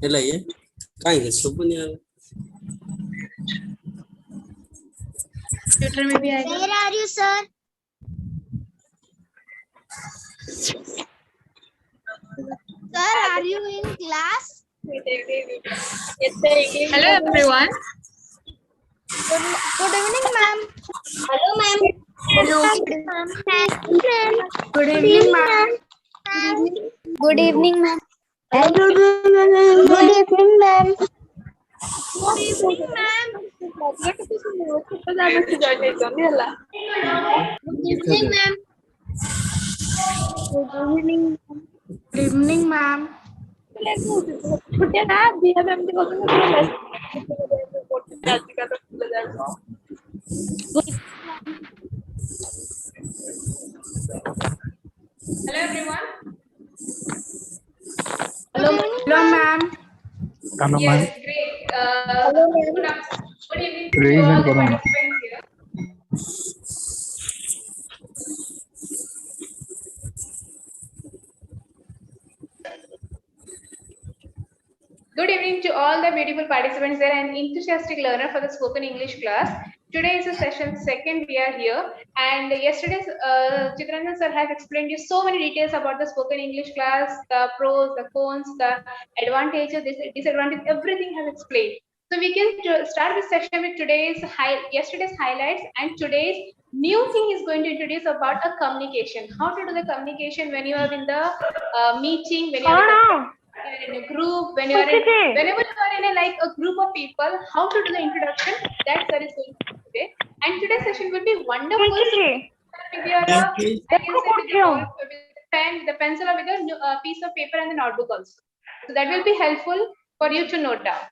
એટલે એ કાંઈ નહીં સોપની આવે. Tutor maybe I Where are you, sir? Sir, are you in class? Hello everyone. Good evening, ma'am. Hello, ma'am. Hello. Good evening, ma'am. Good evening, ma'am. Good evening, ma'am. Good evening, ma'am. Good evening, ma'am. Good evening. Good evening, ma'am. Hello everyone. Hello, ma'am. Hello, ma'am. Yes, great. Good evening to Raise all hand the करो ना. participants here. Good evening to all the beautiful participants there and enthusiastic learner for the spoken English class. Today is a session second we are here, and yesterday's Chittaranjan sir has explained you so many details about the spoken English class, the pros, the cons, the advantages, disadvantages, everything has explained. So we can start this session with yesterday's highlights, and today's new thing is going to introduce about a communication. How to do the communication when you are in the meeting, when you are in a group, whenever you are in a group of people, how to do the introduction, that sir is going to do today. And today's session will be wonderful. So with your with the pen, with the pencil, or with a piece of paper and the notebook also. So that will be helpful for you to note down.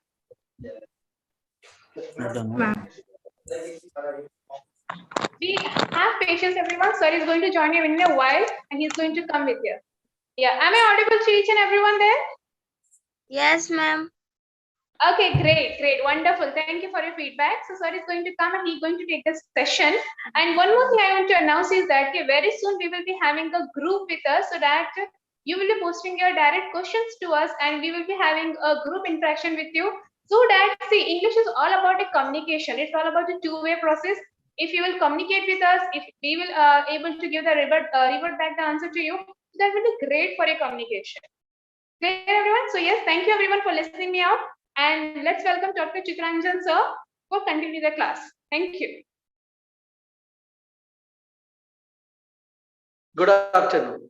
We have patience, everyone. Sir is going to join you in a while, and he's going to come with you. Yeah, am I audible to each and everyone there? Yes, ma'am. Okay, great, wonderful. Thank you for your feedback. So sir is going to come and he's going to take this session. And one more thing I want to announce is that very soon we will be having a group with us, so that you will be posting your direct questions to us, and we will be having a group interaction with you. So that, see, English is all about a communication. It's all about a two-way process. If you will communicate with us, if we will able to give the revert back the answer to you, that will be great for your communication. Clear, everyone? So yes, thank you everyone for listening me out, and let's welcome Dr. Chittaranjan sir for continuing the class. Thank you. Good afternoon.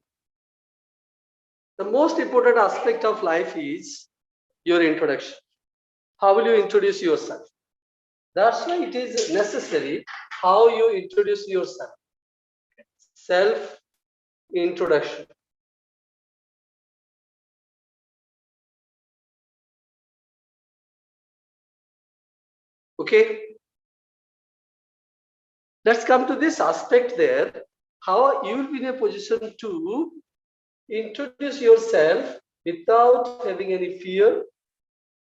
The most important aspect of life is your introduction. How will you introduce yourself? That's why it is necessary how you introduce yourself. Self-introduction. Okay. Let's come to this aspect there. How you will be in a position to introduce yourself without having any fear,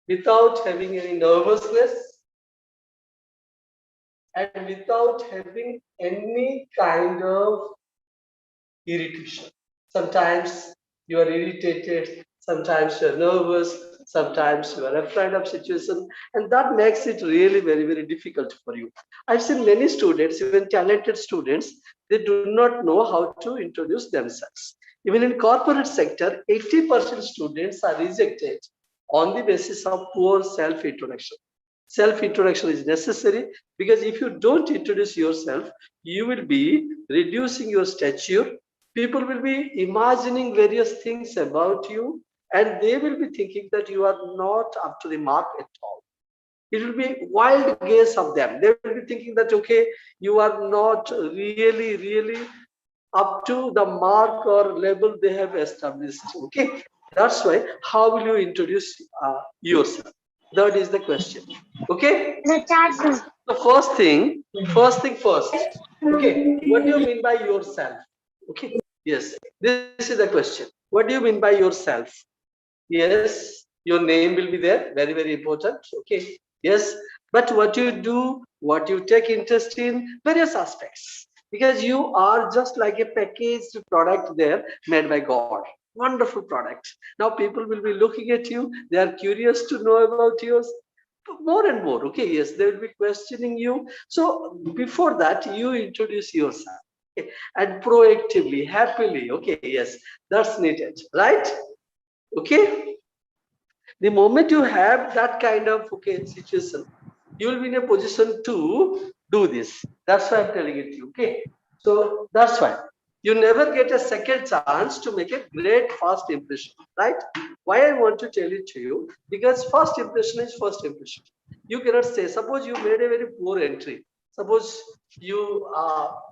without having any nervousness, and without having any kind of irritation. Sometimes you are irritated, sometimes you are nervous, sometimes you are afraid of situation, and that makes it really very, very difficult for you. I've seen many students, even talented students, they do not know how to introduce themselves. Even in corporate sector, 80% students are rejected on the basis of poor self-introduction. Self-introduction is necessary, because if you don't introduce yourself, you will be reducing your stature. People will be imagining various things about you, and they will be thinking that you are not up to the mark at all. It will be wild guess of them. They will be thinking that, okay, you are not really up to the mark or level they have established. Okay, that's why how will you introduce yourself? That is the question. Okay, the first thing first. Okay, what do you mean by yourself? Okay, yes, this is the question. What do you mean by yourself? Yes, your name will be there, very, very important. Okay, yes, but what you do, what you take interest in, various aspects, because you are just like a packaged product there made by God. Wonderful product. Now people will be looking at you. They are curious to know about yours more and more. Okay, yes, they will be questioning you. So before that, you introduce yourself. Okay, and proactively, happily. Okay, yes, that's needed, right? Okay. The moment you have that kind of situation, you will be in a position to do this. That's why I'm telling it to you. Okay, so that's why you never get a second chance to make a great first impression, right? Why I want to tell it to you, because first impression is first impression. You cannot say, suppose you made a very poor entry, suppose you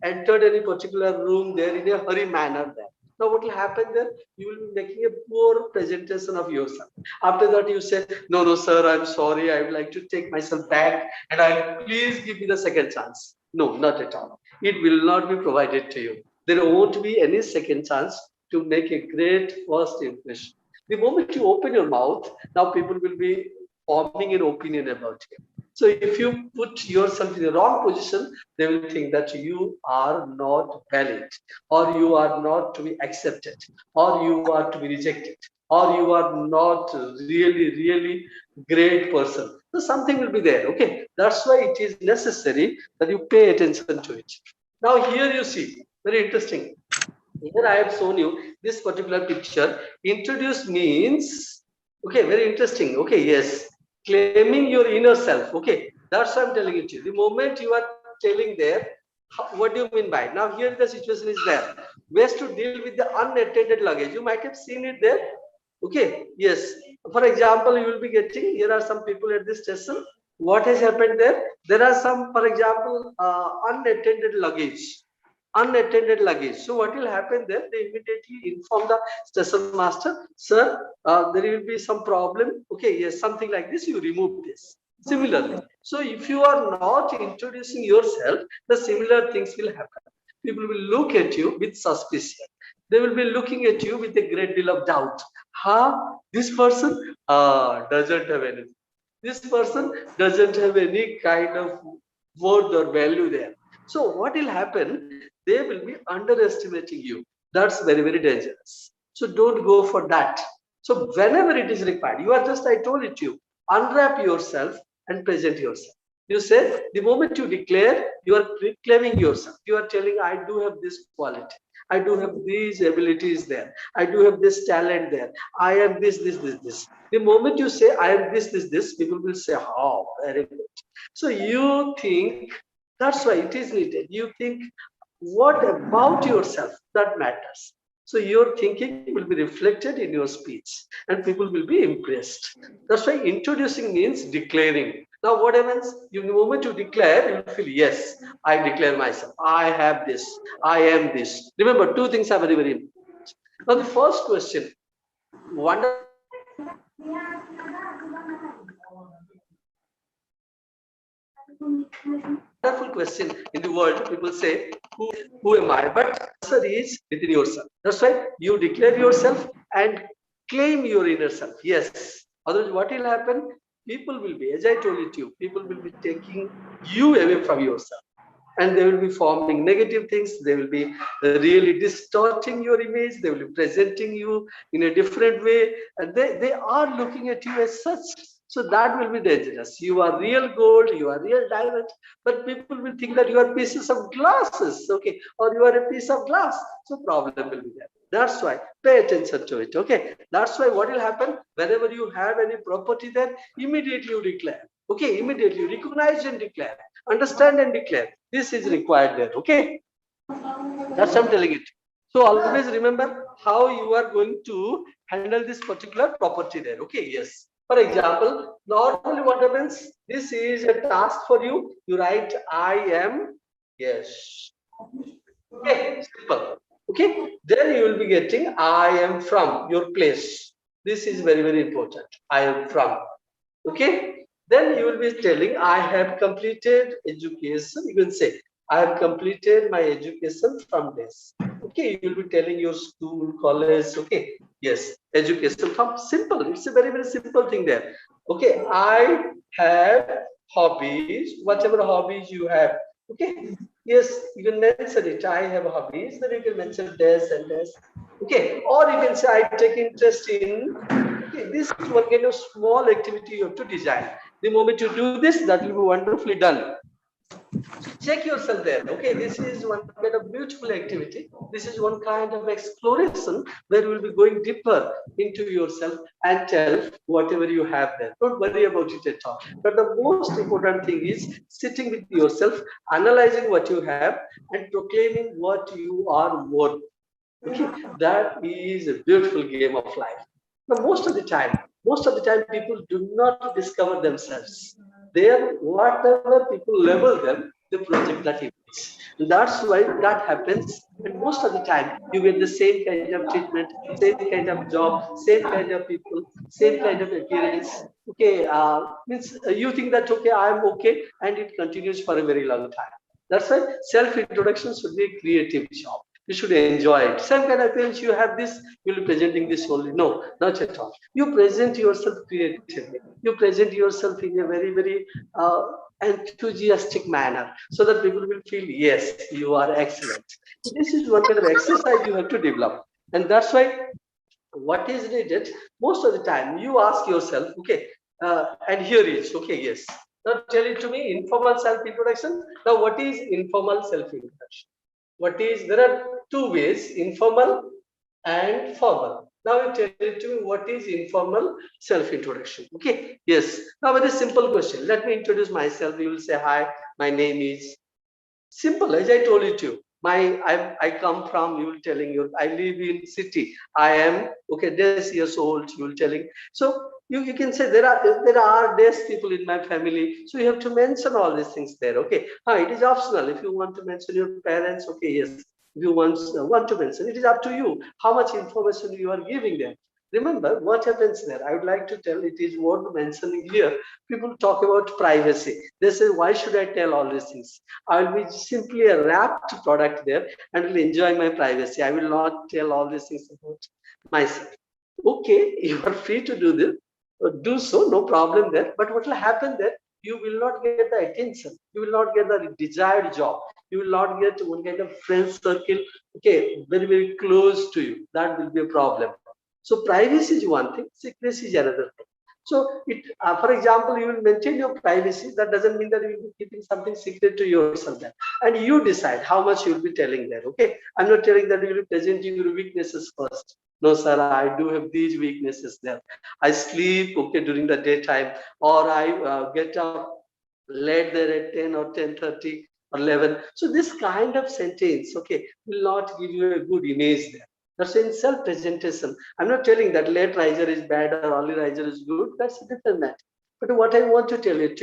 entered any particular room there in a hurry manner there. Now what will happen there? You will be making a poor presentation of yourself. After that, you say, no, no, sir, I'm sorry. I would like to take myself back and I'll please give me the second chance. No, not at all. It will not be provided to you. There won't be any second chance to make a great first impression. The moment you open your mouth, now people will be forming an opinion about you. So if you put yourself in the wrong position, they will think that you are not valid, or you are not to be accepted, or you are to be rejected, or you are not really great person. So something will be there. Okay, that's why it is necessary that you pay attention to it. Now here you see, very interesting. Here I have shown you this particular picture. Introduce means, okay, very interesting. Okay, yes, claiming your inner self. Okay, that's what I'm telling it to you. The moment you are telling there, what do you mean by? Now here the situation is there. Ways to deal with the unattended luggage. You might have seen it there. Okay, yes. For example, you will be getting, here are some people at this station. What has happened there? There are some, for example, unattended luggage. Unattended luggage. So what will happen there? They immediately inform the station master, sir, there will be some problem. Okay, yes, something like this, you remove this. Similarly, so if you are not introducing yourself, the similar things will happen. People will look at you with suspicion. They will be looking at you with a great deal of doubt. This person doesn't have anything. This person doesn't have any kind of worth or value there. So what will happen? They will be underestimating you. That's very dangerous. So don't go for that. So whenever it is required, you are just, I told it to you, unwrap yourself and present yourself. You say, the moment you declare, you are reclaiming yourself. You are telling, I do have this quality. I do have these abilities there. I do have this talent there. I am this. The moment you say, I am this, people will say, oh, very good. So you think, that's why it is needed. You think, what about yourself that matters? So your thinking will be reflected in your speech and people will be impressed. That's why introducing means declaring. Now what happens? The moment you declare, you will feel, yes, I declare myself. I have this. I am this. Remember, two things are very important. Now the first question, wonderful question in the world, people say, who am I? But answer is within yourself. That's why you declare yourself and claim your inner self. Yes. Otherwise, what will happen? People will be, as I told it to you, people will be taking you away from yourself. And they will be forming negative things. They will be really distorting your image. They will be presenting you in a different way. And they are looking at you as such. So that will be dangerous. You are real gold, you are real diamond, but people will think that you are pieces of glasses, okay, or you are a piece of glass. So problem will be there. That's why pay attention to it, okay. That's why what will happen whenever you have any property there, immediately you declare, okay, immediately you recognize and declare, understand and declare. This is required there, okay. That's what I'm telling it. So always remember how you are going to handle this particular property there. Okay, yes. For example, normally what happens? This is a task for you. You write I am, yes. Okay, simple. Okay, then you will be getting I am from your place. This is very important. I am from. Okay, then you will be telling I have completed education. You can say I have completed my education from this. Okay, you will be telling your school, college. Okay, yes, education from simple. It's a very simple thing there. Okay, I have hobbies, whatever hobbies you have. Okay, yes, you can mention it. I have hobbies. Then you can mention this and this. Okay, or you can say I take interest in, okay, this is one kind of small activity you have to design. The moment you do this, that will be wonderfully done. So check yourself there. Okay, this is one kind of beautiful activity. This is one kind of exploration where you will be going deeper into yourself and tell whatever you have there. Don't worry about it at all. But the most important thing is sitting with yourself, analyzing what you have, and proclaiming what you are worth. Okay, that is a beautiful game of life. Now, most of the time, people do not discover themselves. They are whatever people label them, they project that image. And that's why that happens. And most of the time, you get the same kind of treatment, same kind of job, same kind of people, same kind of appearance. Okay, means you think that okay, I am okay, and it continues for a very long time. That's why self-introduction should be a creative job. You should enjoy it. Some kind of appearance you have this, you'll be presenting this only. No, not at all. You present yourself creatively. You present yourself in a very, very enthusiastic manner so that people will feel, yes, you are excellent. This is one kind of exercise you have to develop. And that's why what is needed most of the time, you ask yourself, okay, and here is, okay, yes. Now tell it to me, informal self-introduction. Now, what is informal self-introduction? What is, there are two ways, informal and formal. Now you tell it to me, what is informal self-introduction? Okay, yes. Now very simple question. Let me introduce myself. You will say, hi, my name is, simple as I told it to you. I come from, you will telling you, I live in city. I am, okay, this years old, you will telling. So you can say there are this people in my family. So you have to mention all these things there. Okay. It is optional. If you want to mention your parents, okay, yes. If you want to mention, it is up to you how much information you are giving them. Remember what happens there. I would like to tell, it is worth mentioning here. People talk about privacy. They say, why should I tell all these things? I will be simply a wrapped product there and will enjoy my privacy. I will not tell all these things about myself. Okay, you are free to do this, do so, no problem there. But what will happen there? You will not get the attention. You will not get the desired job. You will not get one kind of friend circle, okay, very, very close to you. That will be a problem. So privacy is one thing, secrecy is another thing. So, for example, you will maintain your privacy. That doesn't mean that you will be keeping something secret to yourself there. And you decide how much you will be telling there. Okay, I'm not telling that you will present your weaknesses first. No, sir, I do have these weaknesses there. I sleep, okay, during the daytime, or I get up late there at 10 or 10:30 or 11. So this kind of sentence, okay, will not give you a good image there. That's in self-presentation. I'm not telling that late riser is bad or early riser is good. That's a different matter. But what I want to tell you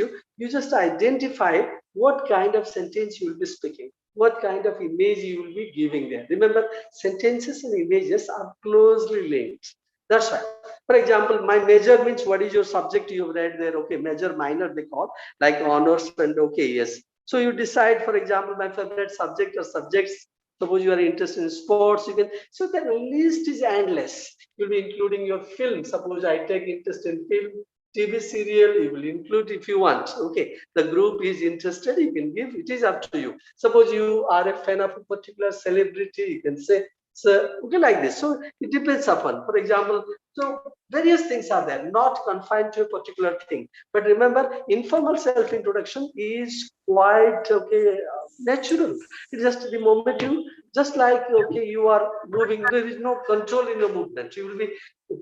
just identify what kind of sentence you will be speaking, what kind of image you will be giving there. Remember, sentences and images are closely linked. That's right. For example, my major means what is your subject you have read there? Okay, major, minor they call, like honors and okay, yes. So you decide, for example, my favorite subject or subjects. Suppose you are interested in sports, you can. So the list is endless. You'll be including your film. Suppose I take interest in film, TV serial, you will include if you want. Okay, the group is interested, you can give. It is up to you. Suppose you are a fan of a particular celebrity, you can say. So okay, like this. So it depends upon. For example, so various things are there, not confined to a particular thing. But remember, informal self-introduction is quite okay, natural. It's just the moment you, just like okay, you are moving. There is no control in your movement. You will be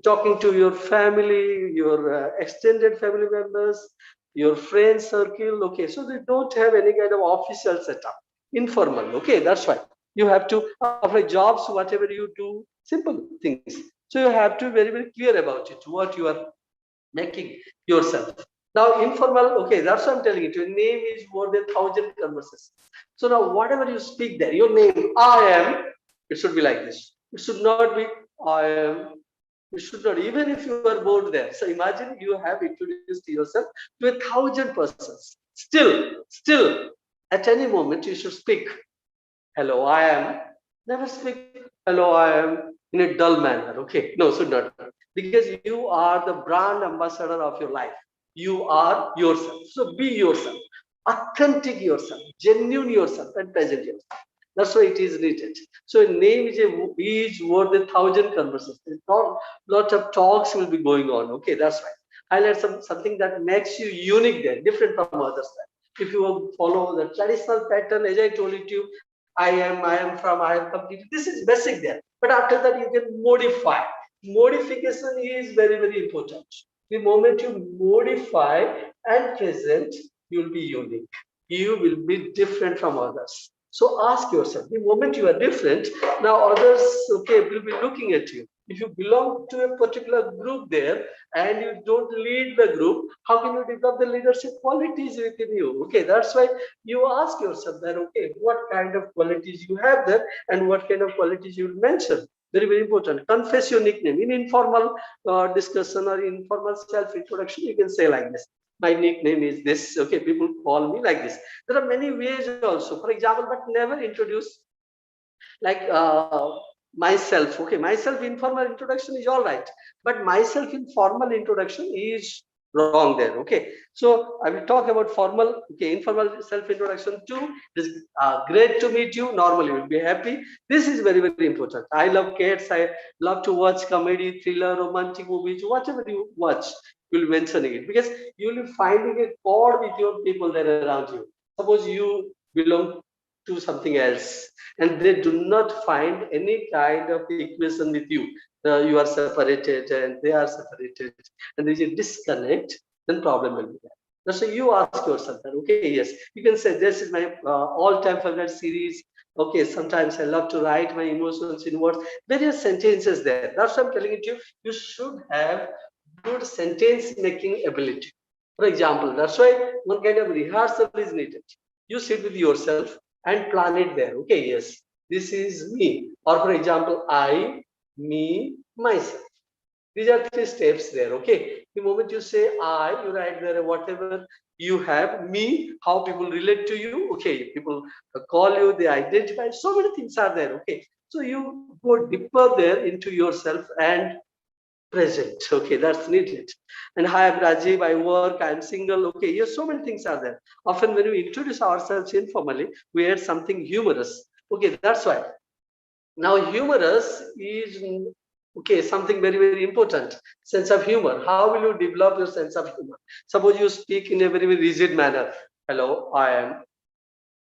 talking to your family, your extended family members, your friend circle. Okay, so they don't have any kind of official setup. Informal. Okay, that's why you have to apply jobs, whatever you do, simple things. So you have to be very, very clear about it, what you are making yourself. Now, informal, okay, that's what I'm telling you. Your name is more than 1,000 conversations. So now, whatever you speak there, your name, I am, it should be like this. It should not be, I am. It should not, even if you are bored there. So imagine you have introduced yourself to 1,000 persons. Still, at any moment, you should speak. Hello, I am. Never speak, hello, I am, in a dull manner. Okay, no, should not. Because you are the brand ambassador of your life. You are yourself. So be yourself, authentic yourself, genuine yourself, and present yourself. That's why it is needed. So a name is worth 1,000 conversations. Not lot of talks will be going on. Okay, that's right. Highlight something that makes you unique there, different from others. If you follow the traditional pattern, as I told you, I am from, I am completed. This is basic there. But after that, you can modify. Modification is very, very important. The moment you modify and present, you will be unique. You will be different from others. So ask yourself, the moment you are different, now others, okay, will be looking at you. If you belong to a particular group there and you don't lead the group, how can you develop the leadership qualities within you? Okay, that's why you ask yourself that, okay, what kind of qualities you have there and what kind of qualities you will mention. Very, very important. Confess your nickname. In informal discussion or informal self-introduction, you can say like this. My nickname is this. Okay, people call me like this. There are many ways also. For example, but never introduce like myself. Okay, myself informal introduction is all right, but myself in formal introduction is wrong there. Okay, so I will talk about formal. Okay, informal self introduction too. It is great to meet you. Normally, we'll be happy. This is very, very important. I love cats. I love to watch comedy, thriller, romantic movies, whatever you watch. You'll mention it because you will be finding a chord with your people there around you. Suppose you belong to something else and they do not find any kind of equation with you. You are separated and they are separated and there is a disconnect, then problem will be there. That's why you ask yourself that, okay, yes, you can say this is my all-time favorite series. Okay, sometimes I love to write my emotions in words. Various sentences there. That's what I'm telling it to you. You should have good sentence making ability. For example, that's why one kind of rehearsal is needed. You sit with yourself and plan it there. Okay, yes, this is me. Or for example, I, me, myself. These are three steps there. Okay, the moment you say I, you write there whatever you have. Me, how people relate to you. Okay, people call you, they identify. So many things are there. Okay, so you go deeper there into yourself and present. Okay, that's needed. And hi, I'm Rajiv, I work, I'm single. Okay, yes, so many things are there. Often when we introduce ourselves informally, we add something humorous. Okay, that's why. Now, humorous is okay, something very, very important. Sense of humor. How will you develop your sense of humor? Suppose you speak in a very, very rigid manner. Hello, I am.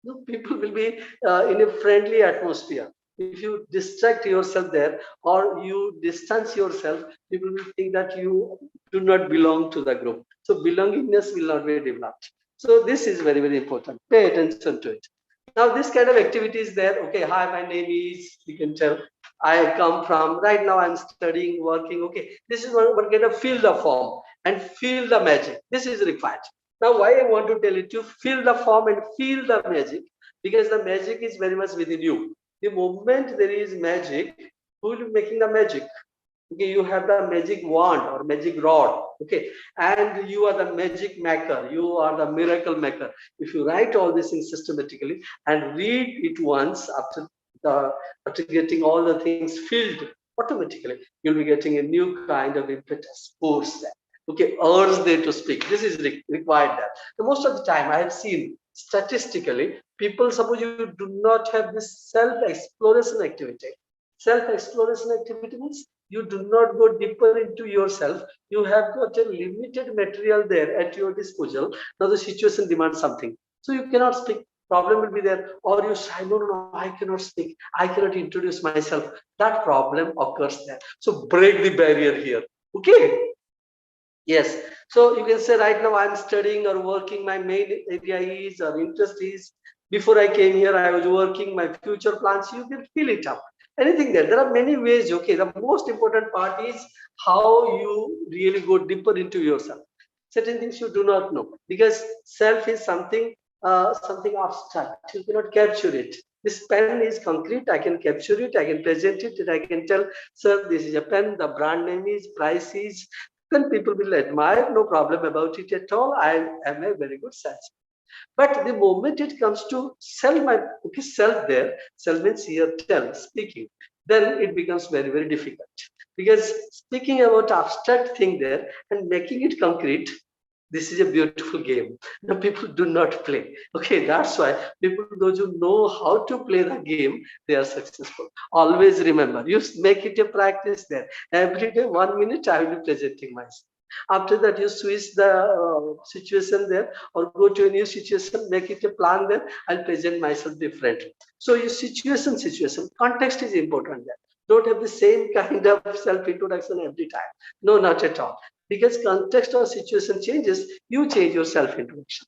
No, people will be in a friendly atmosphere. If you distract yourself there or you distance yourself, people will think that you do not belong to the group. So belongingness will not be developed. So this is very, very important. Pay attention to it. Now this kind of activity is there. Okay, hi, my name is, you can tell, I come from, right now I'm studying, working. Okay, this is one kind of feel the form and feel the magic. This is required. Now, why I want to tell it to you, feel the form and feel the magic, because the magic is very much within you. The moment there is magic, who will be making the magic? Okay, you have the magic wand or magic rod. Okay, and you are the magic maker. You are the miracle maker. If you write all these things systematically and read it once after getting all the things filled, automatically you'll be getting a new kind of impetus, force there. Okay, urge them to speak. This is required there. The most of the time I have seen statistically, people, suppose you do not have this self-exploration activity. Self-exploration activity means you do not go deeper into yourself. You have got a limited material there at your disposal. Now the situation demands something. So you cannot speak. Problem will be there. Or you say, no, no, no, I cannot speak. I cannot introduce myself. That problem occurs there. So break the barrier here. Okay. Yes, so you can say right now I'm studying or working, my main area is or interest is, before I came here I was working, my future plans, you can fill it up. Anything there. There are many ways. Okay, the most important part is how you really go deeper into yourself. Certain things you do not know because self is something something abstract. You cannot capture it. This pen is concrete. I can capture it. I can present it. And I can tell, sir, this is a pen. The brand name is, price is. Then people will admire, no problem about it at all. I am a very good salesman. But the moment it comes to sell my self there, sell means here tell, speaking, then it becomes very, very difficult. Because speaking about abstract thing there and making it concrete, This is a beautiful game. Now people do not play. Okay, that's why people, those who know how to play the game, they are successful. Always remember, you make it a practice there. Every day, 1 minute, I will be presenting myself. After that, you switch the situation there or go to a new situation, make it a plan there. I'll present myself differently. So your situation, context is important there. Don't have the same kind of self-introduction every time. No, not at all. Because context or situation changes, you change your self-introduction.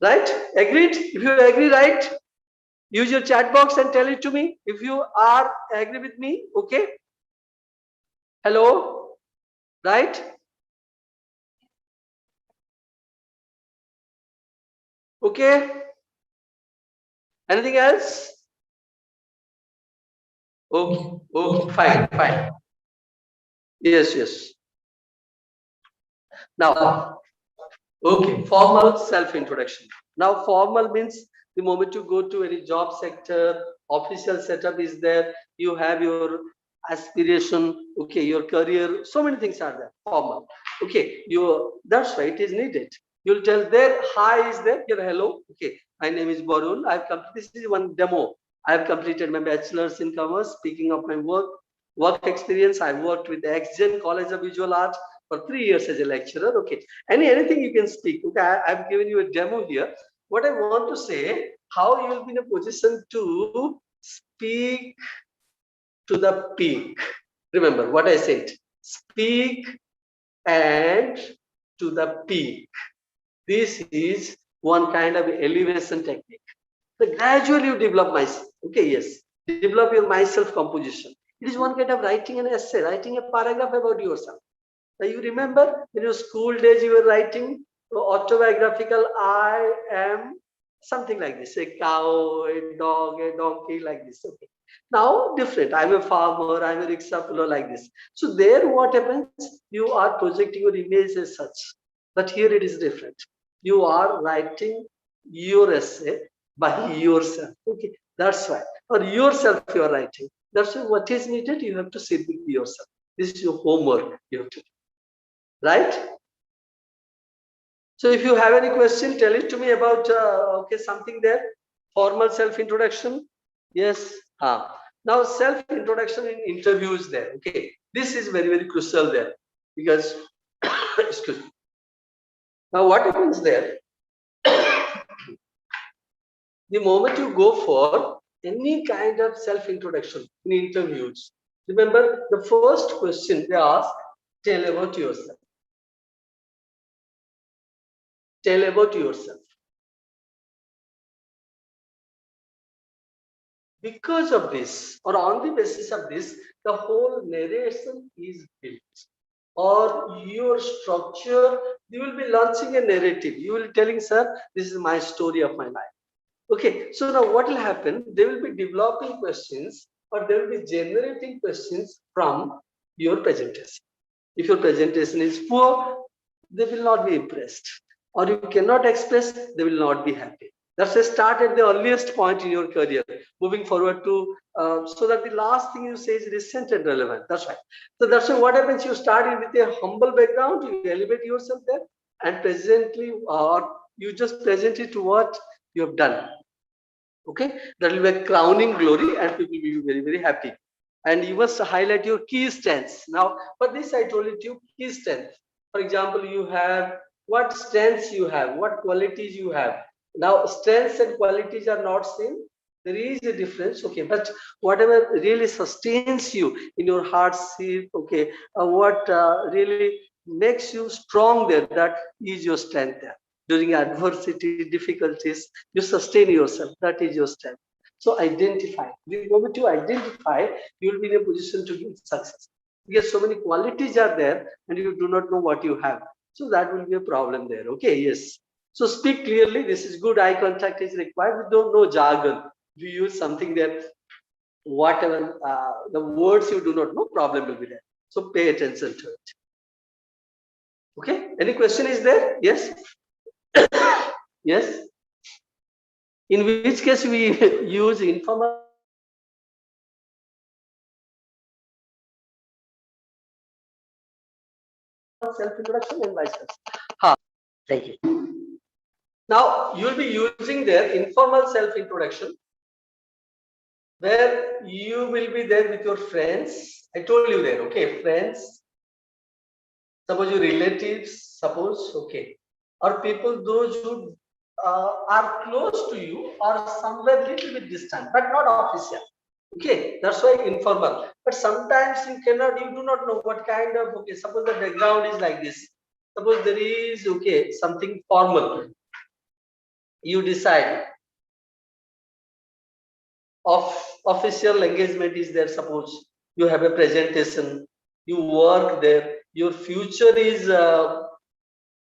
Right? Agreed? If you agree, right? Use your chat box and tell it to me. If you are agree with me, okay? Hello? Right? Okay? Anything else? Okay, fine. Yes. Now, okay, formal self-introduction. Now, formal means the moment you go to any job sector, official setup is there, you have your aspiration, okay, your career, so many things are there, formal. Okay, that's why it is needed. You'll tell there, hi is there, here, hello, okay, my name is Barun, this is one demo. I have completed my bachelor's in commerce, speaking of my work experience, I worked with the XGen College of Visual Arts for 3 years as a lecturer, okay. Anything you can speak. Okay, I've given you a demo here. What I want to say, how you will be in a position to speak to the peak. Remember what I said. Speak and to the peak. This is one kind of elevation technique. So gradually you develop myself. Okay, yes. Develop your myself composition. It is one kind of writing an essay, writing a paragraph about yourself. Now you remember in your school days you were writing autobiographical, I am something like this, a cow, a dog, a donkey, like this. Okay. Now different. I'm a farmer, I'm a rickshaw puller, like this. So there what happens? You are projecting your image as such. But here it is different. You are writing your essay by yourself. Okay. That's why. For yourself you are writing. That's why what is needed, you have to sit with yourself. This is your homework you have to do. Right? So if you have any question, tell it to me about okay, something there. Formal self-introduction. Yes. Now self-introduction in interviews there. Okay. This is very crucial there because excuse me. Now what happens there? The moment you go for any kind of self-introduction in interviews, remember the first question they ask, tell about yourself. Tell about yourself. Because of this, or on the basis of this, the whole narration is built. Or your structure, you will be launching a narrative. You will be telling, sir, this is my story of my life. Okay, so now what will happen? They will be developing questions or they will be generating questions from your presentation. If your presentation is poor, they will not be impressed. Or you cannot express, they will not be happy. That's a start at the earliest point in your career, moving forward to so that the last thing you say is recent and relevant. That's right. So that's why what happens, you start with a humble background, you elevate yourself there, and presently, you just present it to what you have done. Okay, that will be a crowning glory, and people will be very happy. And you must highlight your key strengths. Now, for this, I told you key strengths. For example, you have what strengths you have, what qualities you have. Now, strengths and qualities are not same. There is a difference, okay. But whatever really sustains you in your hardship, okay, what really makes you strong there, that is your strength there. During adversity, difficulties, you sustain yourself. That is your strength. So identify. The moment you identify, you will be in a position to get success. Because so many qualities are there and you do not know what you have. So that will be a problem there. Okay, yes. So speak clearly. This is good. Eye contact is required. We don't know jargon. We use something that whatever the words you do not know, problem will be there. So pay attention to it. Okay. Any question is there? Yes. Yes. In which case we use informal self-introduction and vice versa. Thank you. Now, you will be using their informal self-introduction, where you will be there with your friends. I told you there, okay, friends. Suppose your relatives, suppose, okay, or people those who are close to you or somewhere little bit distant, but not official. Okay, that's why informal. But sometimes you do not know what kind of, okay, suppose the background is like this. Suppose there is, okay, something formal. You decide of official engagement is there. Suppose you have a presentation, you work there, your future is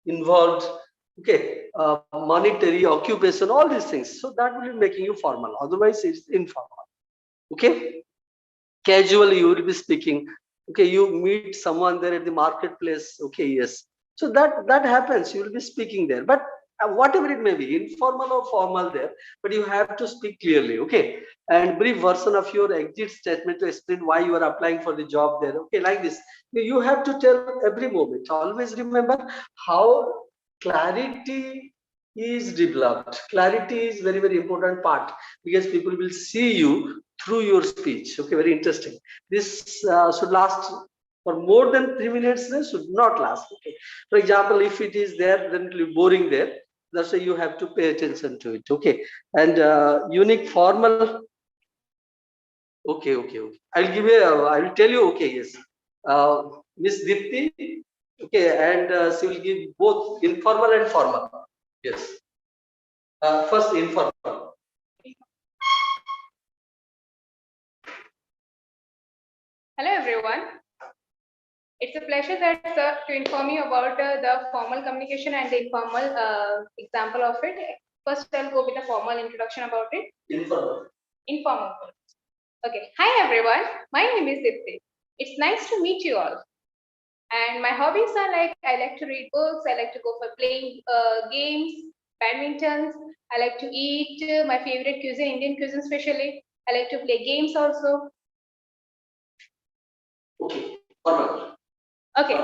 involved, okay, monetary, occupation, all these things. So that will be making you formal. Otherwise, it's informal. Okay, casually you will be speaking. Okay, you meet someone there at the marketplace. Okay, yes. So that happens. You will be speaking there, but whatever it may be, informal or formal there, but you have to speak clearly. Okay, and brief version of your exit statement to explain why you are applying for the job there. Okay, like this. You have to tell every moment. Always remember how clarity is developed. Clarity is very, very important part, because people will see you through your speech. Okay, very interesting. This should last for more than 3 minutes. This should not last. Okay, for example, if it is there, then it will be boring there. That's why you have to pay attention to it. Okay, and unique formal. Okay. I'll give you. I will tell you. Okay, yes. Miss Dipti. Okay, and she will give both informal and formal. Yes. First informal. Hello everyone. It's a pleasure that to inform you about the formal communication and the informal example of it. First, I'll go with a formal introduction about it. Informal. Informal. Okay. Hi everyone. My name is Dipti. It's nice to meet you all. And my hobbies are like, I like to read books. I like to go for playing games, badmintons. I like to eat my favorite cuisine, Indian cuisine especially. I like to play games also. Okay. Formal. Okay,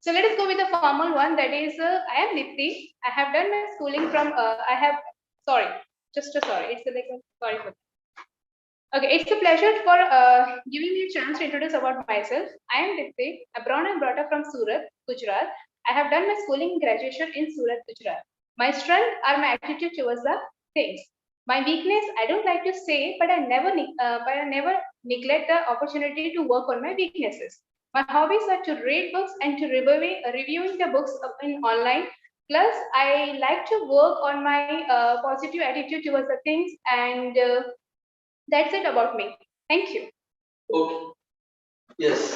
so let us go with the formal one. That is, I am Dipti. I have done my schooling from. Sorry, sorry. It's like a sorry for that. Okay, it's a pleasure for giving me a chance to introduce about myself. I am Dipti. I'm born and brought up from Surat, Gujarat. I have done my schooling and graduation in Surat, Gujarat. My strength are my attitude towards the things. My weakness, I don't like to say, but I never neglect the opportunity to work on my weaknesses. My hobbies are to read books and to reviewing the books in online. Plus, I like to work on my positive attitude towards the things, and that's it about me. Thank you. Okay. Yes.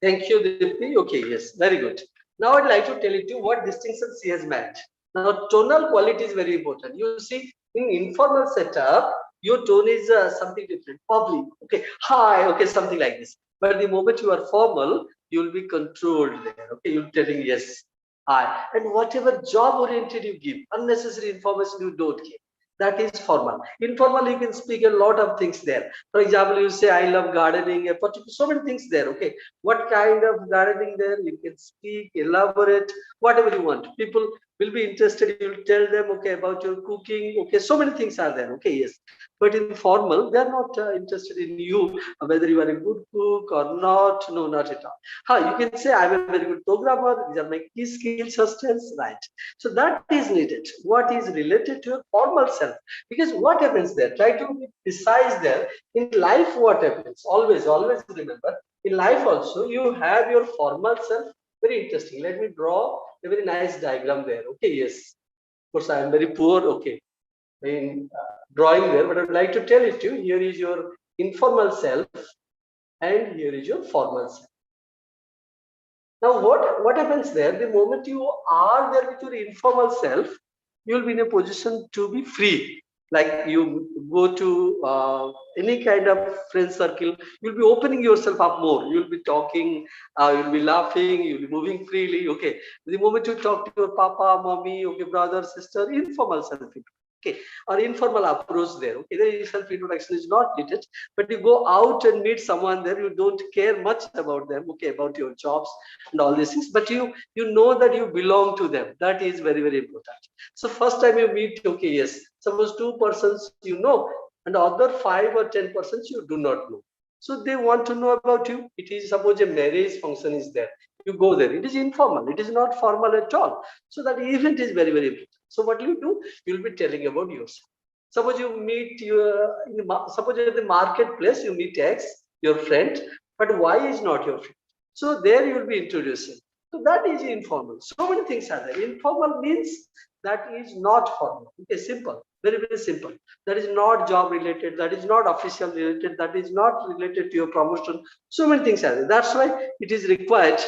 Thank you, Dipti. Okay, yes, very good. Now I'd like to tell you what distinctions she has met. Now, tonal quality is very important. You see, in informal setup, your tone is something different, public, okay, hi, okay, something like this. But the moment you are formal, you will be controlled there, okay, you're telling yes, hi. And whatever job oriented you give, unnecessary information you don't give. That is formal. Informal, you can speak a lot of things there. For example, you say, I love gardening, so many things there, okay. What kind of gardening there? You can speak, elaborate, whatever you want. People will be interested, you'll tell them, okay, about your cooking, okay, so many things are there, okay, yes. But in formal, they are not interested in you, whether you are a good cook or not, no, not at all. You can say, I'm a very good programmer, these are my key skills or strengths, right? So that is needed. What is related to your formal self? Because what happens there? Try to be precise there. In life, what happens? Always remember, in life also, you have your formal self. Very interesting. Let me draw a very nice diagram there. Okay, yes. Of course, I am very poor. Okay, in drawing there, but I would like to tell it to you. Here is your informal self, and here is your formal self. Now, what happens there? The moment you are there with your informal self, you will be in a position to be free. Like you go to any kind of friend circle, you'll be opening yourself up more. You'll be talking, you'll be laughing, you'll be moving freely. Okay. The moment you talk to your papa, mommy, okay, brother, sister, informal self. okay, or informal approach there. Okay, the self-introduction is not needed, but you go out and meet someone there, you don't care much about them, okay, about your jobs and all these things, but you know that you belong to them. That is very, very important. So first time you meet, okay, yes, suppose 2 persons you know, and other 5 or 10 persons you do not know. So they want to know about you. It is, suppose a marriage function is there, you go there. It is informal, it is not formal at all. So that event is very, very important. So what you do, you will be telling about yourself. Suppose you meet suppose at the marketplace you meet X, your friend, but Y is not your friend. So there you will be introducing. So that is informal. So many things are there. Informal means that is not formal. Okay, simple, very, very simple. That is not job related, that is not official related, that is not related to your promotion. So many things are there. That's why it is required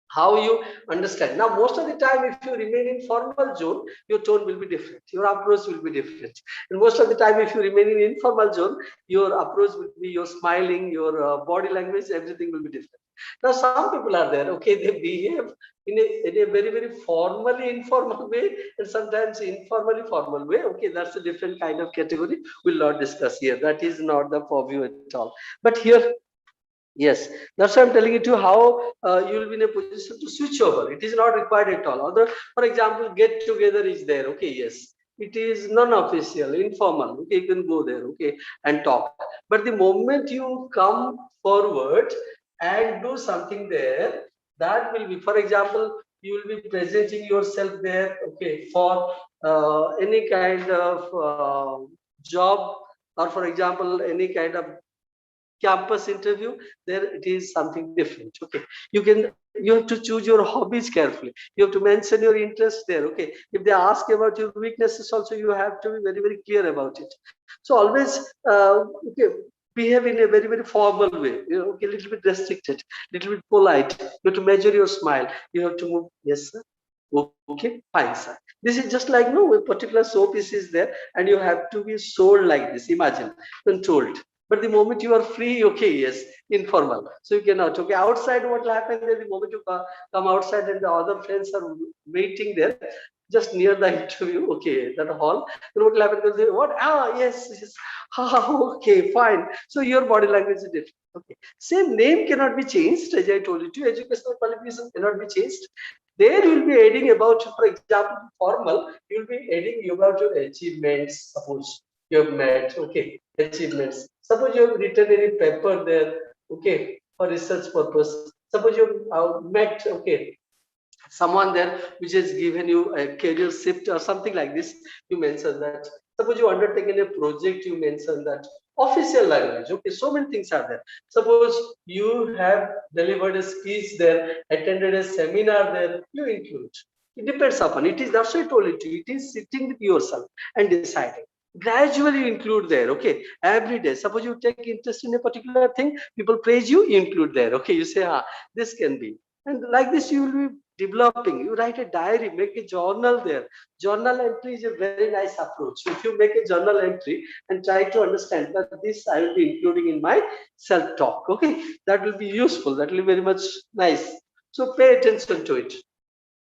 how you understand. Now, most of the time, if you remain in formal zone, your tone will be different, your approach will be different. And most of the time, if you remain in informal zone, your approach will be, your smiling, your body language, everything will be different. Now, some people are there, okay, they behave in a very, very formally informal way, and sometimes informally formal way. Okay, that's a different kind of category. We'll not discuss here. That is not the purview at all. But here, yes, that's why I'm telling you to how you will be in a position to switch over. It is not required at all. Other, for example, get together is there. Okay, yes, it is non-official, informal. Okay, you can go there. Okay, and talk. But the moment you come forward and do something there, that will be, for example, you will be presenting yourself there. Okay, for any kind of job, or for example, any kind of campus interview, there it is something different. Okay, you have to choose your hobbies carefully, you have to mention your interest there. Okay, if they ask about your weaknesses also, you have to be very, very clear about it. So always okay, behave in a very, very formal way, okay, little bit restricted, little bit polite. You have to measure your smile, you have to move. Yes sir, okay, fine sir. This is just like, no, a particular showpiece is there, and you have to be sold like this, imagine, controlled. But the moment you are free, okay, yes, informal. So you cannot. Okay, outside, what will happen there? The moment you come outside and the other friends are waiting there, just near the interview, okay, that hall, then what will happen? Because they, what? Ah, yes, yes. Ah, okay, fine. So your body language is different. Okay, same name cannot be changed, as I told you. To educational qualification cannot be changed. There you will be adding about, for example, formal, you will be adding about your achievements, suppose you have met, okay, achievements. Suppose you have written any paper there, okay, for research purpose. Suppose you have met, okay, someone there which has given you a career shift or something like this, you mention that. Suppose you undertaken a project, you mention that. Official language, okay, so many things are there. Suppose you have delivered a speech there, attended a seminar there, you include. It depends upon it. Is, that's why I told it to you, it is sitting with yourself and deciding. Gradually you include there. Okay, every day. Suppose you take interest in a particular thing, people praise you, you include there. Okay, you say, ah, this can be. And like this, you will be developing. You write a diary, make a journal there. Journal entry is a very nice approach. So if you make a journal entry and try to understand that this I will be including in my self-talk, okay, that will be useful. That will be very much nice. So pay attention to it.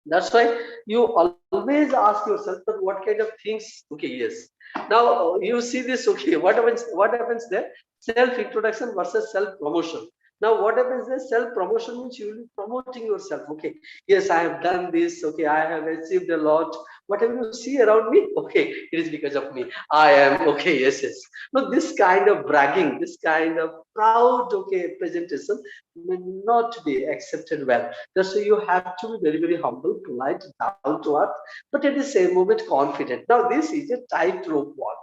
That's why you always ask yourself that what kind of things. Okay, yes. Now you see this. Okay, what happens? What happens there? Self-introduction versus self-promotion. Now, what happens there? Self-promotion means you will be promoting yourself. Okay, yes, I have done this. Okay, I have achieved a lot. Whatever you see around me, okay, it is because of me. I am okay. Yes, yes. No, this kind of bragging, this kind of proud, okay, presentation may not be accepted well. That's why you have to be very, very humble, polite, down to earth, but at the same moment confident. Now, this is a tightrope walk.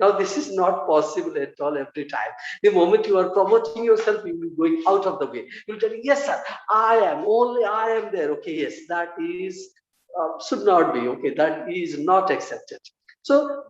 Now, this is not possible at all every time. The moment you are promoting yourself, you will be going out of the way. You'll tell, yes, sir, I am, only I am there. Okay, yes, that is, should not be, okay, that is not accepted. So,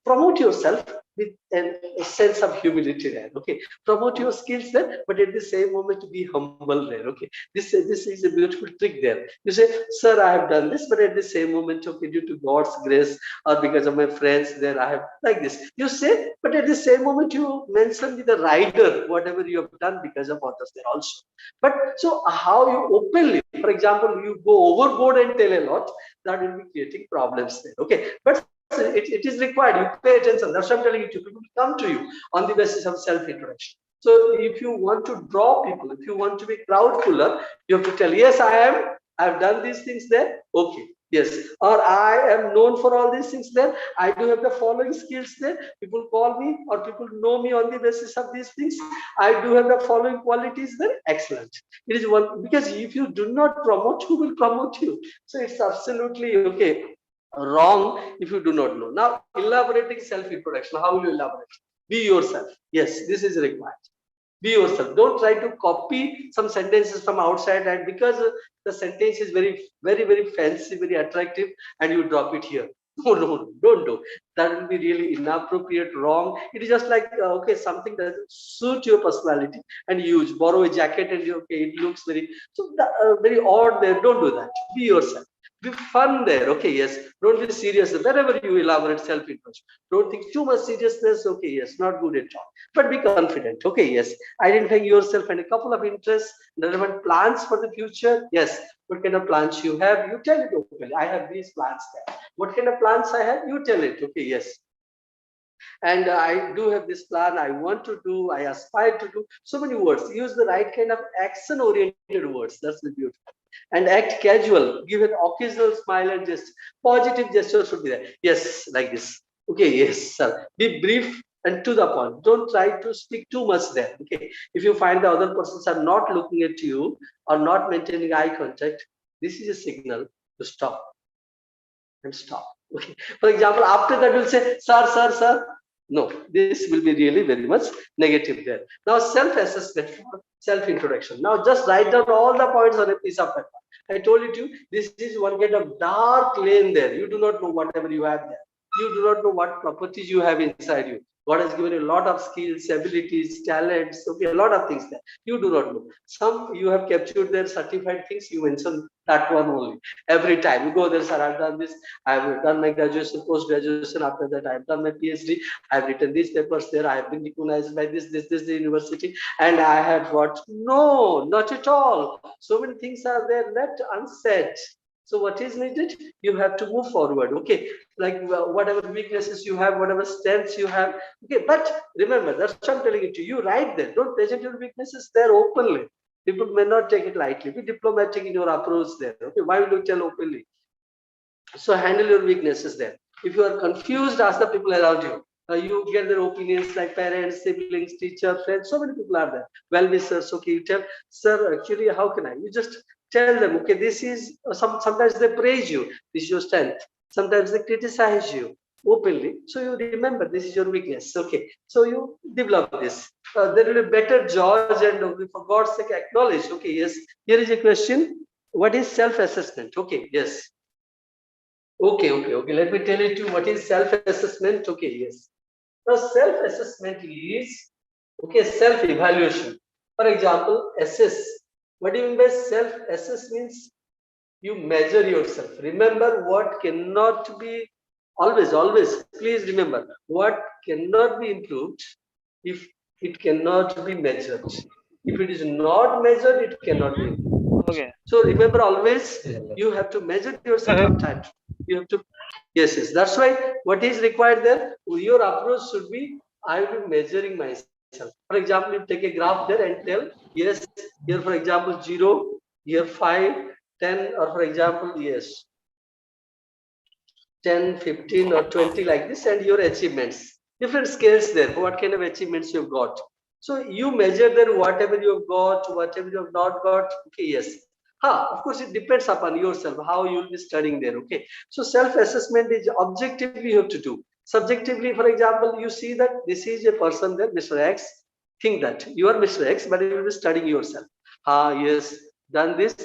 promote yourself with a sense of humility there. Okay, promote your skills there, but at the same moment be humble there. Okay, this is a beautiful trick there. You say, sir, I have done this, but at the same moment, okay, due to God's grace or because of my friends there, I have like this. You say, but at the same moment you mention with the rider whatever you have done because of others there also. But so how you openly, for example, you go overboard and tell a lot, that will be creating problems there. Okay, but it is required. You pay attention. That's what I'm telling you. People come to you on the basis of self-introduction. So if you want to draw people, if you want to be crowd puller, you have to tell, yes, I've done these things there. Okay. Yes, or I am known for all these things there. I do have the following skills there. People call me or people know me on the basis of these things. I do have the following qualities there. Excellent. It is one, because if you do not promote, who will promote you? So it's absolutely okay, wrong if you do not know. Now, elaborating self-introduction. How will you elaborate? Be yourself. Yes, this is required. Be yourself. Don't try to copy some sentences from outside, and because the sentence is very fancy, very attractive, and you drop it here. No, don't do that. Will be really inappropriate, wrong. It is just like okay, something doesn't suit your personality, and you borrow a jacket and you, okay, it looks very very odd there. Don't do that. Be yourself. Be fun there. Okay, yes. Don't be serious wherever you elaborate self-introduction. Don't think too much seriousness. Okay, yes, not good at all. But be confident. Okay, yes. Identifying yourself and a couple of interests, relevant plans for the future. Yes. What kind of plans you have? You tell it openly. I have these plans there. What kind of plans I have? You tell it. Okay, yes. And I do have this plan. I want to do. I aspire to do. So many words. Use the right kind of action-oriented words. That's the beauty. And act casual. Give an occasional smile and just positive gesture should be there. Yes, like this. Okay, yes, sir. Be brief and to the point. Don't try to speak too much there. Okay. If you find the other persons are not looking at you or not maintaining eye contact, this is a signal to stop and stop. Okay. For example, after that we'll say, sir. No, this will be really very much negative there. Now, self-assessment for self-introduction. Now, just write down all the points on a piece of paper. I told you to, this is one kind of dark lane there. You do not know whatever you have there. You do not know what properties you have inside you. God has given you a lot of skills, abilities, talents, okay, a lot of things there. You do not know. Some you have captured their certified things, you mention that one only. Every time you go there, sir, I've done this, I've done my graduation, post-graduation, after that I've done my PhD, I've written these papers there, I have been recognized by this university, and I have what? No, not at all. So many things are there left unsaid. So what is needed? You have to move forward. Okay, like whatever weaknesses you have, whatever strengths you have. Okay, but remember, that's what I'm telling you to you. Right there, don't present your weaknesses there openly. People may not take it lightly. Be diplomatic in your approach there. Okay, why will you tell openly? So handle your weaknesses there. If you are confused, ask the people around you. You get their opinions like parents, siblings, teacher, friends. So many people are there. Well-wishers. Okay, you tell, sir, actually, how can I? You just tell them, okay, this is, sometimes they praise you. This is your strength. Sometimes they criticize you openly. So you remember, this is your weakness. Okay, so you develop this. There will be better judge and for God's sake, acknowledge. Okay, yes. Here is a question. What is self-assessment? Okay, yes. Okay. Let me tell you what is self-assessment. Okay, yes. Now, self-assessment is, okay, self-evaluation. For example, assess. What do you mean by self-assess? Means you measure yourself. Remember, what cannot be, always, please remember, what cannot be improved if it cannot be measured. If it is not measured, it cannot be improved. Okay. So remember, always you have to measure yourself from time. You have to, yes. That's why what is required there, your approach should be, I will be measuring myself. For example, you take a graph there and tell, yes, here for example 0, here 5, 10, or for example, yes, 10, 15 or 20 like this, and your achievements. Different scales there, what kind of achievements you've got. So you measure there whatever you've got, whatever you have not got. Okay, yes. Of course, it depends upon yourself, how you'll be studying there. Okay. So self-assessment is objectively you have to do. Subjectively, for example, you see that this is a person there, Mr. X. Think that you are Mr. X, but you will be studying yourself. Yes, done this.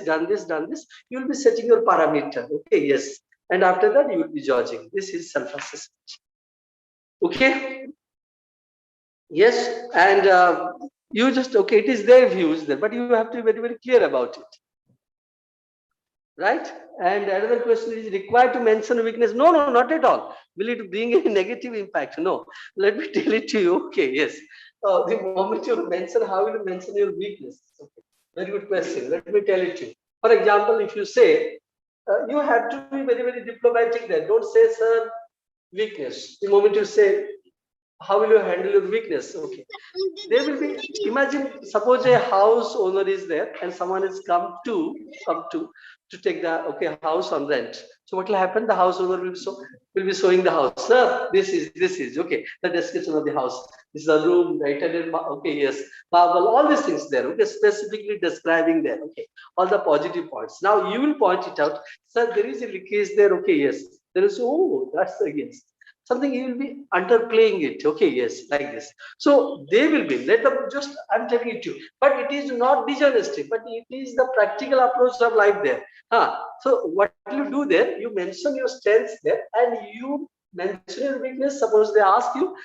You will be setting your parameter. Okay, yes. And after that, you will be judging. This is self-assessment. Okay. Yes, and you just, okay, it is their views there, but you have to be very clear about it. Right? And another question is, required to mention weakness? No, not at all. Will it bring a negative impact? No. Let me tell it to you. Okay, yes. The moment you mention, how will you mention your weakness? Okay. Very good question. Let me tell it to you. For example, if you say, you have to be very diplomatic there. Don't say, sir, weakness. The moment you say, how will you handle your weakness? Okay. There will be, imagine, suppose a house owner is there and someone has come to take the house on rent. So what will happen? The house owner will be showing the house. Sir, this is okay. The description of the house. This is the room, the Italian. Okay, yes, marble, all these things there. Okay, specifically describing there. Okay, all the positive points. Now you will point it out. Sir, there is a leakage there. Okay, yes. There is. Oh, that's the yes. Something he will be underplaying it. Okay, yes, like this. So they will be, let them just, I'm telling it to you, but it is not dishonesty, but it is the practical approach of life there. So what you do there, you mention your strengths there and you mention your weakness. Suppose they ask you,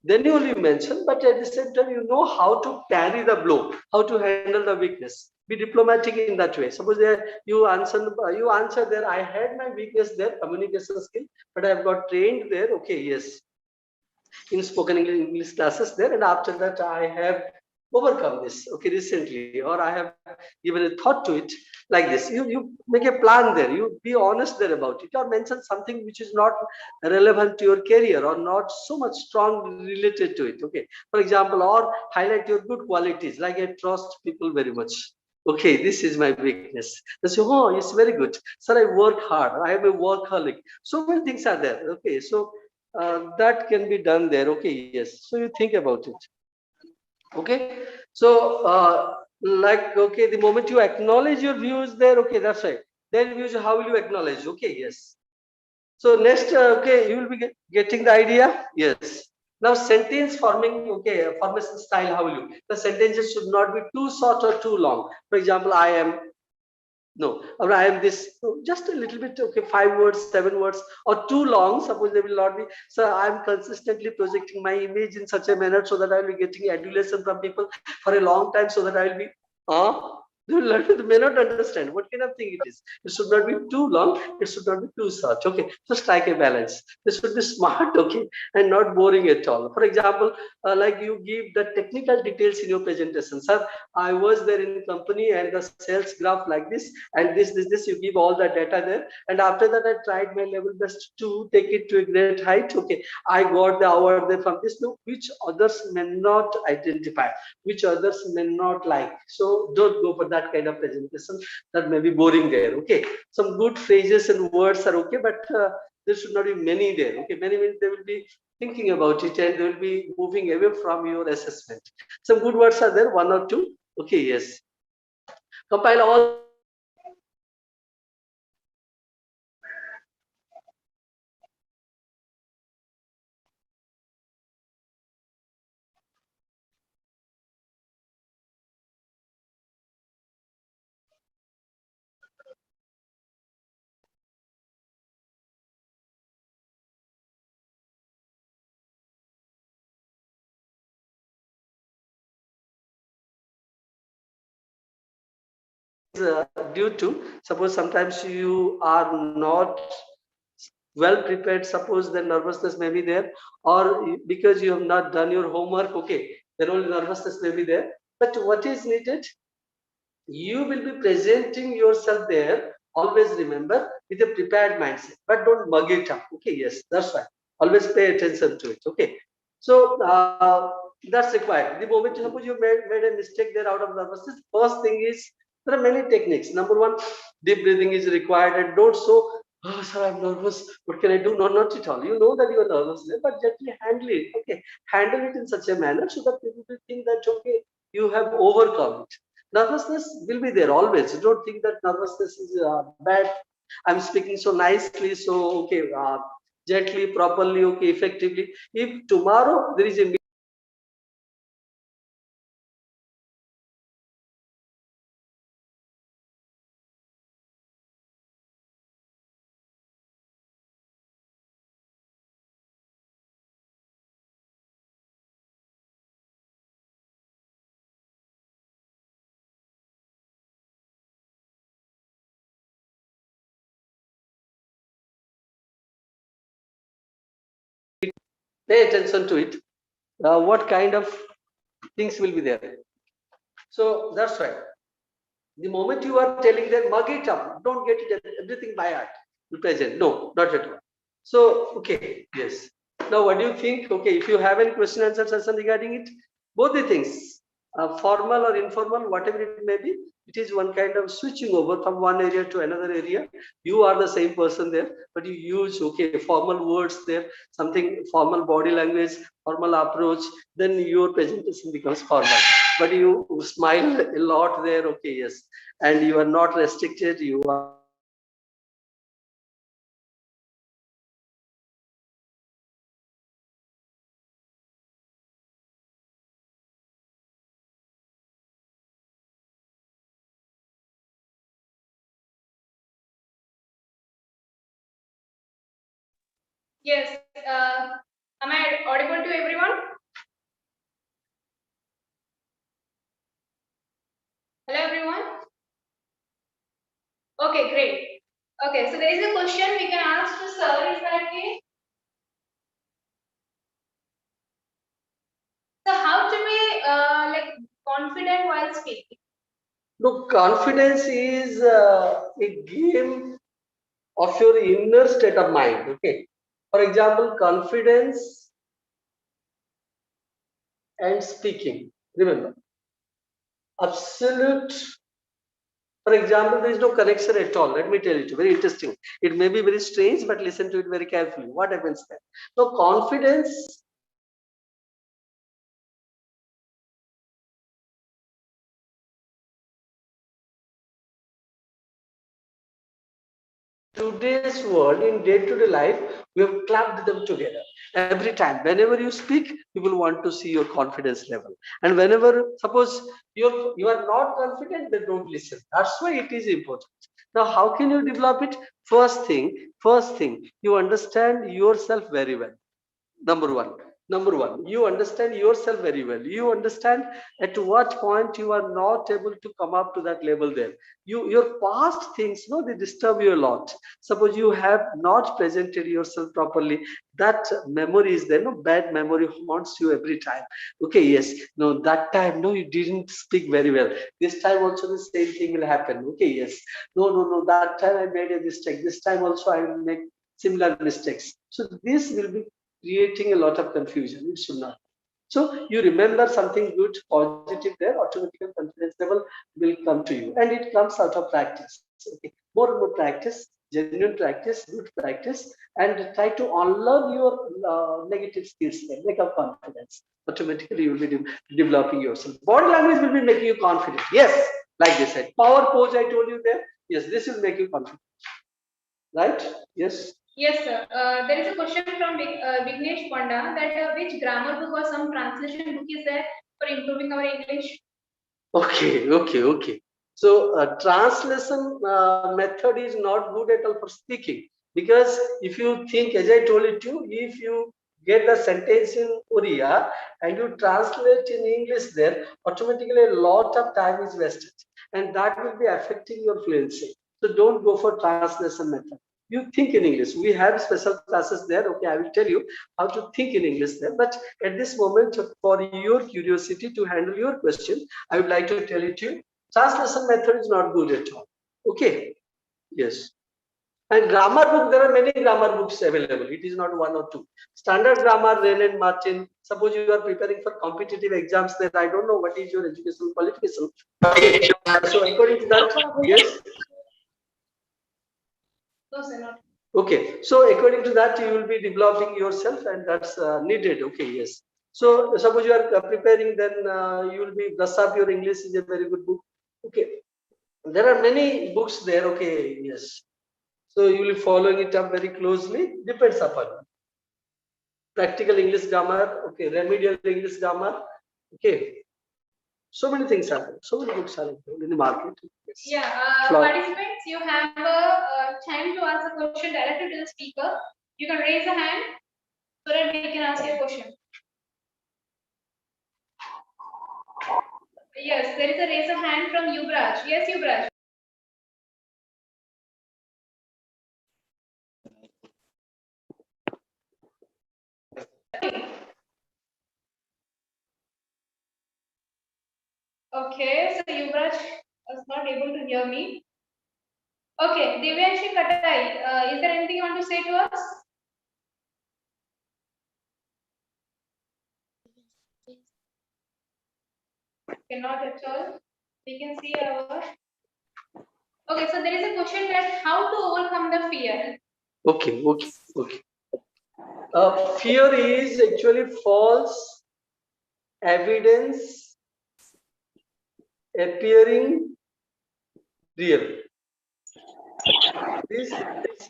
then you only mention, but at the same time you know how to parry the blow, how to handle the weakness. Be diplomatic in that way. Suppose there you answer there, I had my weakness there, communication skill, but I have got trained there. Okay, yes, in spoken English classes there, and after that I have overcome this, okay, recently, or I have given a thought to it, like this. You make a plan there, you be honest there about it, or mention something which is not relevant to your career or not so much strong related to it. Okay, for example, or highlight your good qualities, like I trust people very much. Okay, this is my weakness. They say, oh, it's very good. Sir, I work hard. I am a workaholic. So many things are there. Okay, so that can be done there. Okay, yes. So you think about it. Okay, so like, okay, the moment you acknowledge your views there, okay, that's right. Then views, how will you acknowledge? Okay, yes. So next, okay, you will be getting the idea. Yes. Now sentence forming, okay, formation style. How will you? The sentences should not be too short or too long. For example, I am. No, or I am this, just a little bit, okay, 5 words, 7 words, or too long. Suppose they will not be. So I am consistently projecting my image in such a manner so that I will be getting adulation from people for a long time, so that I will be, they may not understand what kind of thing it is. It should not be too long, it should not be too short. Okay, so strike a balance. This should be smart, okay, and not boring at all. For example, like you give the technical details in your presentation. Sir, I was there in company and the sales graph like this, and this, you give all the data there. And after that, I tried my level best to take it to a great height. Okay, I got the award there from this, no, which others may not identify, which others may not like. So don't go for that kind of presentation. That may be boring there. Okay, some good phrases and words are okay, but there should not be many there. Okay, many means they will be thinking about it and they will be moving away from your assessment. Some good words are there, one or two. Okay, yes. Compile all. Due to, suppose sometimes you are not well prepared, suppose the nervousness may be there, or because you have not done your homework. Okay, then only nervousness may be there. But what is needed, you will be presenting yourself there, always remember, with a prepared mindset, but don't mug it up. Okay, yes, that's right. Always pay attention to it. Okay, so that's required. The moment, suppose you made a mistake there out of nervousness, first thing is, there are many techniques. Number one, deep breathing is required, and don't so, oh sir, I'm nervous, what can I do? No, not at all. You know that you are nervous there, but gently handle it. Okay, handle it in such a manner so that people will think that, okay, you have overcome it. Nervousness will be there always. Don't think that nervousness is bad. I'm speaking so nicely, so okay, gently, properly, okay, effectively. If tomorrow there is a pay attention to it, what kind of things will be there. So that's right. The moment you are telling them, mug it up, don't get it everything by heart. You present. No, not at all. So, okay, yes. Now, what do you think? Okay, if you have any question answer session regarding it, both the things, formal or informal, whatever it may be, it is one kind of switching over from one area to another area. You are the same person there, but you use, okay, formal words there, something formal body language, formal approach, then your presentation becomes formal. But you smile a lot there, okay, yes. And you are not restricted, you are Yes. Am I audible to everyone? Hello, everyone. Okay, great. Okay, so there is a question we can ask to sir. Is that okay? So, how to be like confident while speaking? no, confidence is a game of your inner state of mind. Okay. For example, confidence and speaking. Remember, absolute. For example, there is no connection at all. Let me tell you, very interesting. It may be very strange, but listen to it very carefully. What happens there? So, confidence today's world in day-to-day life, we have clubbed them together. Every time, whenever you speak, people want to see your confidence level. And whenever, suppose you are not confident, they don't listen. That's why it is important. Now, how can you develop it? First thing, you understand yourself very well. Number one, you understand yourself very well. You understand at what point you are not able to come up to that level there. Your past things, no, they disturb you a lot. Suppose you have not presented yourself properly, that memory is there, no, bad memory haunts you every time. Okay, yes, no, that time, no, you didn't speak very well. This time also the same thing will happen. Okay, yes, no, that time I made a mistake, this time also I will make similar mistakes. So this will be creating a lot of confusion. It should not. So you remember something good, positive there, automatically confidence level will come to you. And it comes out of practice. Okay. More and more practice, genuine practice, good practice, and try to unlearn your negative skills there, make up confidence. Automatically you will be developing yourself. Body language will be making you confident. Yes, like they said. Power pose I told you there. Yes, this will make you confident. Right? Yes. Yes, sir. There is a question from Vignesh Panda that which grammar book or some translation book is there for improving our English? Okay. So translation method is not good at all for speaking, because if you think, as I told it to you, if you get the sentence in Oriya and you translate in English there, automatically a lot of time is wasted, and that will be affecting your fluency. So don't go for translation method. You think in English. We have special classes there. Okay, I will tell you how to think in English there. But at this moment, for your curiosity to handle your question, I would like to tell it to you. Translation method is not good at all. Okay. Yes. And grammar book, there are many grammar books available. It is not one or two. Standard grammar, Ren and Martin. Suppose you are preparing for competitive exams, then I don't know what is your educational qualification. So according to that, yes. No, sir, not. Okay, so according to that, you will be developing yourself, and that's needed. Okay, yes. So suppose you are preparing, then you will be brush up your English is a very good book. Okay, there are many books there. Okay, yes. So you will be following it up very closely. Depends upon practical English grammar. Okay, remedial English grammar. Okay, so many things are there. So many books are available in the market. Yes. Yeah, participants, you have time to ask a question directly to the speaker. You can raise a hand so that we can ask your question. Yes, there is a raise a hand from Yuvraj. Yes, Yuvraj. Okay, so Yuvraj was not able to hear me. Okay, Divyanshi Katai, is there anything you want to say to us? Cannot at all. We can see our. Okay, so there is a question that how to overcome the fear. Okay. Fear is actually false evidence appearing real. This is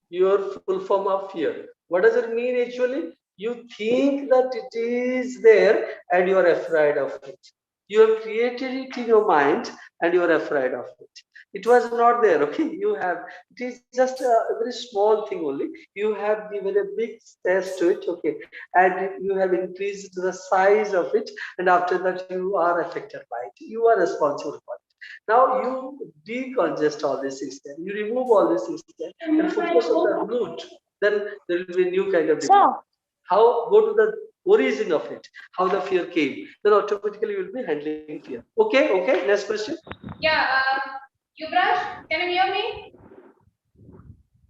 your full form of fear. What does it mean actually? You think that it is there and you are afraid of it. You have created it in your mind and you are afraid of it. It was not there, okay? It is just a very small thing only. You have given a big space to it, okay? And you have increased the size of it, and after that you are affected by it. You are responsible for it. Now you decongest all these things there. You remove all these things there and focus on the root. Then there will be a new kind of development. How go to the origin of it, how the fear came. Then automatically you will be handling fear. Okay. Next question. Yeah, Yuvraj, can you hear me?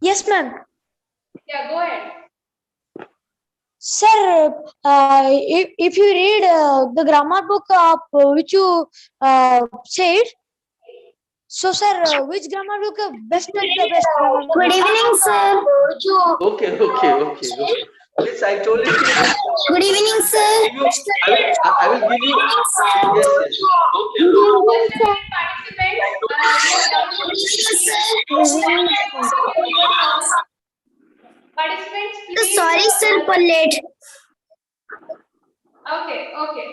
Yes, ma'am. Yeah, go ahead. Sir, if you read the grammar book which you said, so sir, which grammar book best is the best grammar book? Good evening, sir. Okay. Yes, I told it to you. Good evening, sir. I will give you. Yes. Okay. Just a minute, participants. Participants, please. Sorry, sir, for late. Okay.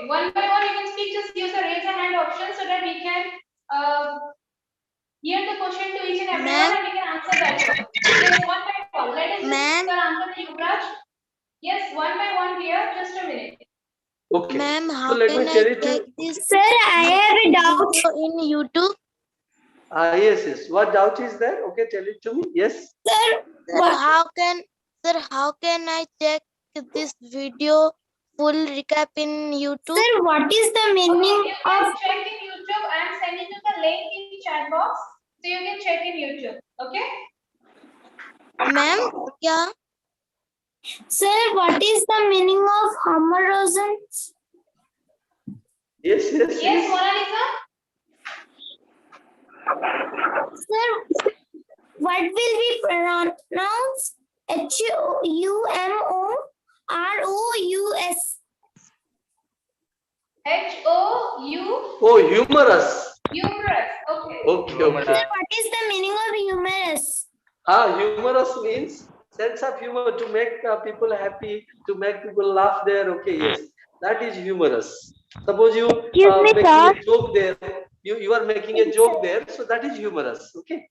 One by one, you can speak. Just use the raise a hand option so that we can hear the question to each and everyone and we can answer that. Yes, one by one. Let us just answer to Yuvraj. Yes, one by one here. Just a minute. Okay. Ma'am, So how let me can tell I it to check you. this Sir, I have a doubt. in YouTube? Yes. What doubt is there? Okay, tell it to me. Yes. Sir, How can I check this video full recap in YouTube? sir, what is the meaning You can of check in YouTube. I am sending you the link in chat box. So you can check in YouTube. Okay? Ma'am, yeah. Sir, what is the meaning of homoerosions? Yes. Yes, Mona Lisa? Sir, what will be pronounced? H-U-M-O-R-O-U-S. H-O-U? Oh, humorous. Humorous. Okay. Okay. Sir, what is the meaning of humorous? Humorous means sense of humor to make people happy, to make people laugh there. Okay, yes, that is humorous. Suppose you making a joke there, you are making a joke there, so that is humorous. Okay,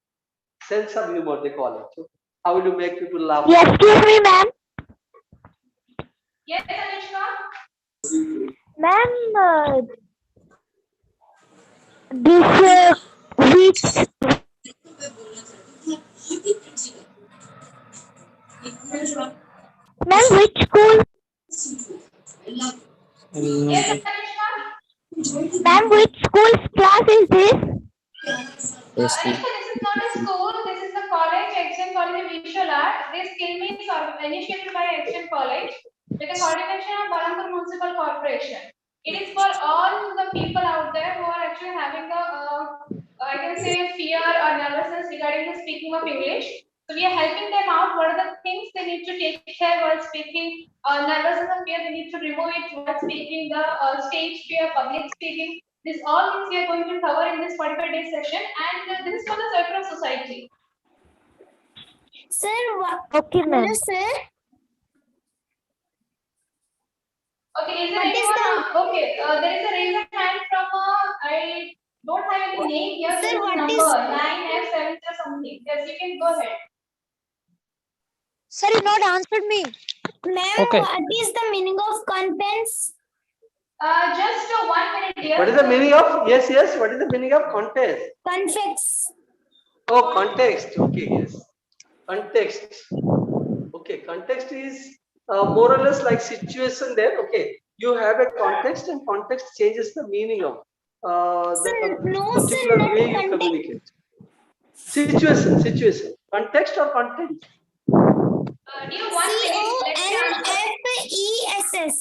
sense of humor they call it. Okay. How will you make people laugh? Yes, excuse me, ma'am. Yes, Anushka? Ma'am, which ma'am, which school? Yes, Anushka? Ma'am, which school's class is this? Anushka, this is not a school. This is the college, Action College of Visual Art. This skill is initiated by Action College with the coordination of Balampur Municipal Corporation. It is for all the people out there who are actually having the, I can say, fear or nervousness regarding the speaking of English. So we are helping them out. What are the things they need to take care while speaking? Nervousness and fear, they need to remove it while speaking. The stage fear, public speaking. This all things we are going to cover in this 45-day session, and this is for the circle of society. Sir, Okay, ma'am. hello, sir. Okay, is there What is anyone? Okay, there is a raise a hand from I don't have any name here. Sir, There is a what number is- 9F7 or something. Yes, you can go ahead. Sir, you not answered me. Ma'am, what is the meaning of contents? Just 1 minute, dear. What is the meaning of? Yes. What is the meaning of context? Conflicts. Oh, context. Okay, yes. Context. Okay, context is more or less like situation there. Okay, you have a context and context changes the meaning of the particular not way you context. communicate. Situation. Context or content? Dear, 1 minute. Let me answer. C-O-N-F-E-S-S.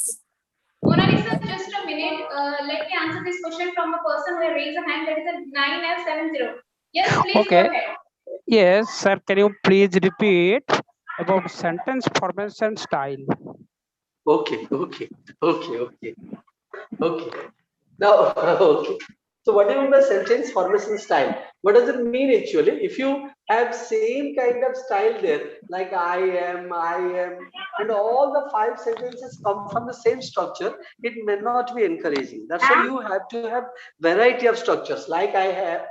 Mona Lisa, just a minute. Let me answer this question from a person who has raised a hand. That is a 9F70. Yes, please go Okay. ahead. Yes, sir. Can you please repeat about sentence formation style? Okay. Now, okay. So what do you mean by sentence formation style? What does it mean actually? If you have same kind of style there, like I am, and all the 5 sentences come from the same structure, it may not be encouraging. That's why you have to have variety of structures. Like I have,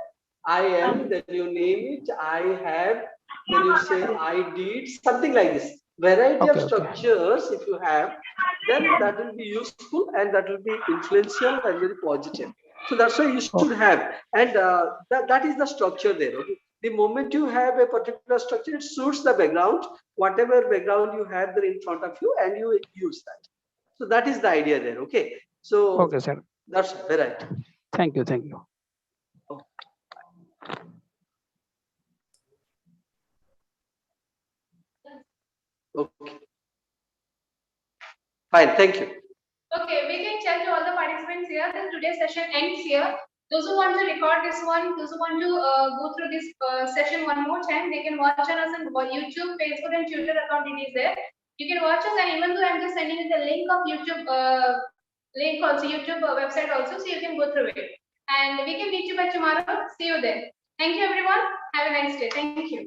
I am, then you name it, I have, then you say I did, something like this. Variety of Okay, okay. structures, if you have, then that will be useful and that will be influential and very positive. So that's why you should have, and that is the structure there. Okay? The moment you have a particular structure, it suits the background, whatever background you have there in front of you, and you use that. So that is the idea there. Okay. So Okay, sir. that's right. Thank you. Thank you. Okay. Fine. Thank you. Okay, we can tell to all the participants here that today's session ends here. Those who want to record this one, those who want to go through this session one more time, they can watch on us on YouTube, Facebook, and Twitter account. It is there. You can watch us, and even though I'm just sending you the link of YouTube link also, YouTube website also, so you can go through it. And we can meet you by tomorrow. See you then. Thank you, everyone. Have a nice day. Thank you.